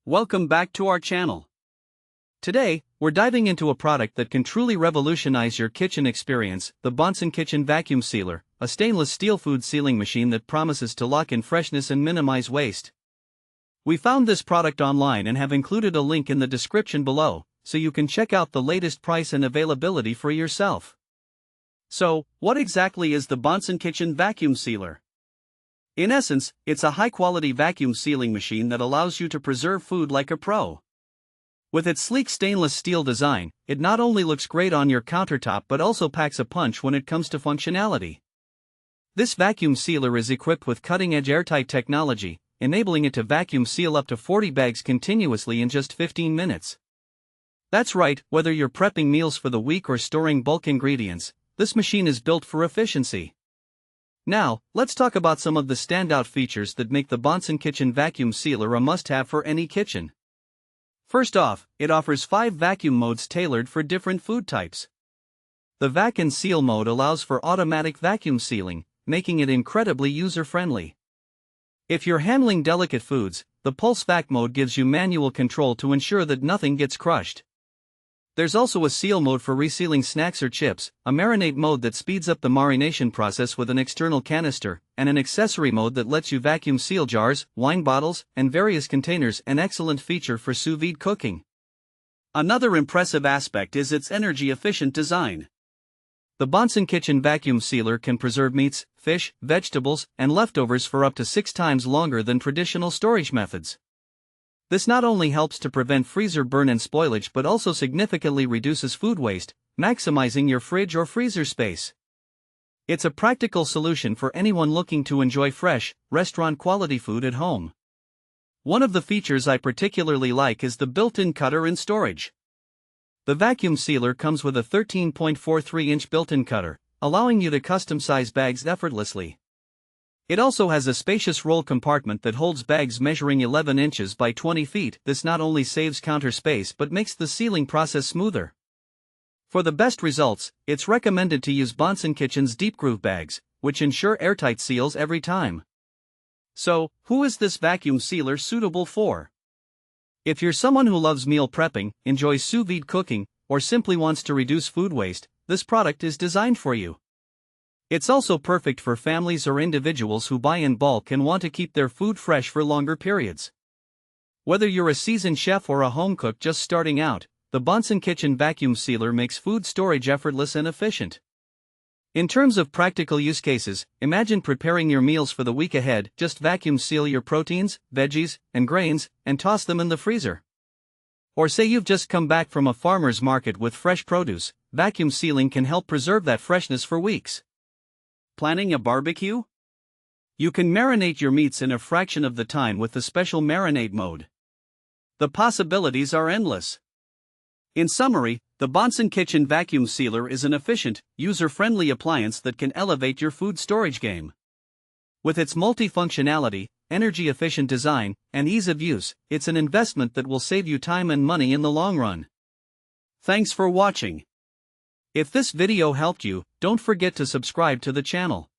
Welcome back to our channel. Today, we're diving into a product that can truly revolutionize your kitchen experience, the Bonsenkitchen Vacuum Sealer, a stainless steel food sealing machine that promises to lock in freshness and minimize waste. We found this product online and have included a link in the description below, so you can check out the latest price and availability for yourself. So, what exactly is the Bonsenkitchen Vacuum Sealer? In essence, it's a high-quality vacuum sealing machine that allows you to preserve food like a pro. With its sleek stainless steel design, it not only looks great on your countertop but also packs a punch when it comes to functionality. This vacuum sealer is equipped with cutting-edge airtight technology, enabling it to vacuum seal up to 40 bags continuously in just 15 minutes. That's right, whether you're prepping meals for the week or storing bulk ingredients, this machine is built for efficiency. Now, let's talk about some of the standout features that make the Bonsenkitchen Vacuum Sealer a must-have for any kitchen. First off, it offers 5 vacuum modes tailored for different food types. The Vac and Seal mode allows for automatic vacuum sealing, making it incredibly user-friendly. If you're handling delicate foods, the Pulse Vac mode gives you manual control to ensure that nothing gets crushed. There's also a Seal mode for resealing snacks or chips, a Marinate mode that speeds up the marination process with an external canister, and an Accessory mode that lets you vacuum seal jars, wine bottles, and various containers, an excellent feature for Sous Vide cooking. Another impressive aspect is its energy-efficient design. The Bonsenkitchen Vacuum Sealer can preserve meats, fish, vegetables, and leftovers for up to 6 times longer than traditional storage methods. This not only helps to prevent freezer burn and spoilage but also significantly reduces food waste, maximizing your fridge or freezer space. It's a practical solution for anyone looking to enjoy fresh, restaurant-quality food at home. One of the features I particularly like is the built-in cutter and storage. The vacuum sealer comes with a 13.43-inch built-in cutter, allowing you to custom-size bags effortlessly. It also has a spacious roll compartment that holds bags measuring 11 inches by 20 feet. This not only saves counter space but makes the sealing process smoother. For the best results, it's recommended to use Bonsenkitchen's Deep Groove bags, which ensure airtight seals every time. So, who is this vacuum sealer suitable for? If you're someone who loves meal prepping, enjoys sous vide cooking, or simply wants to reduce food waste, this product is designed for you. It's also perfect for families or individuals who buy in bulk and want to keep their food fresh for longer periods. Whether you're a seasoned chef or a home cook just starting out, the Bonsenkitchen Vacuum Sealer makes food storage effortless and efficient. In terms of practical use cases, imagine preparing your meals for the week ahead. Just vacuum seal your proteins, veggies, and grains, and toss them in the freezer. Or say you've just come back from a farmer's market with fresh produce, vacuum sealing can help preserve that freshness for weeks. Planning a barbecue? You can marinate your meats in a fraction of the time with the special Marinate mode. The possibilities are endless. In summary, the Bonsenkitchen Vacuum Sealer is an efficient, user-friendly appliance that can elevate your food storage game. With its multifunctionality, energy-efficient design, and ease of use, it's an investment that will save you time and money in the long run. Thanks for watching. If this video helped you, don't forget to subscribe to the channel.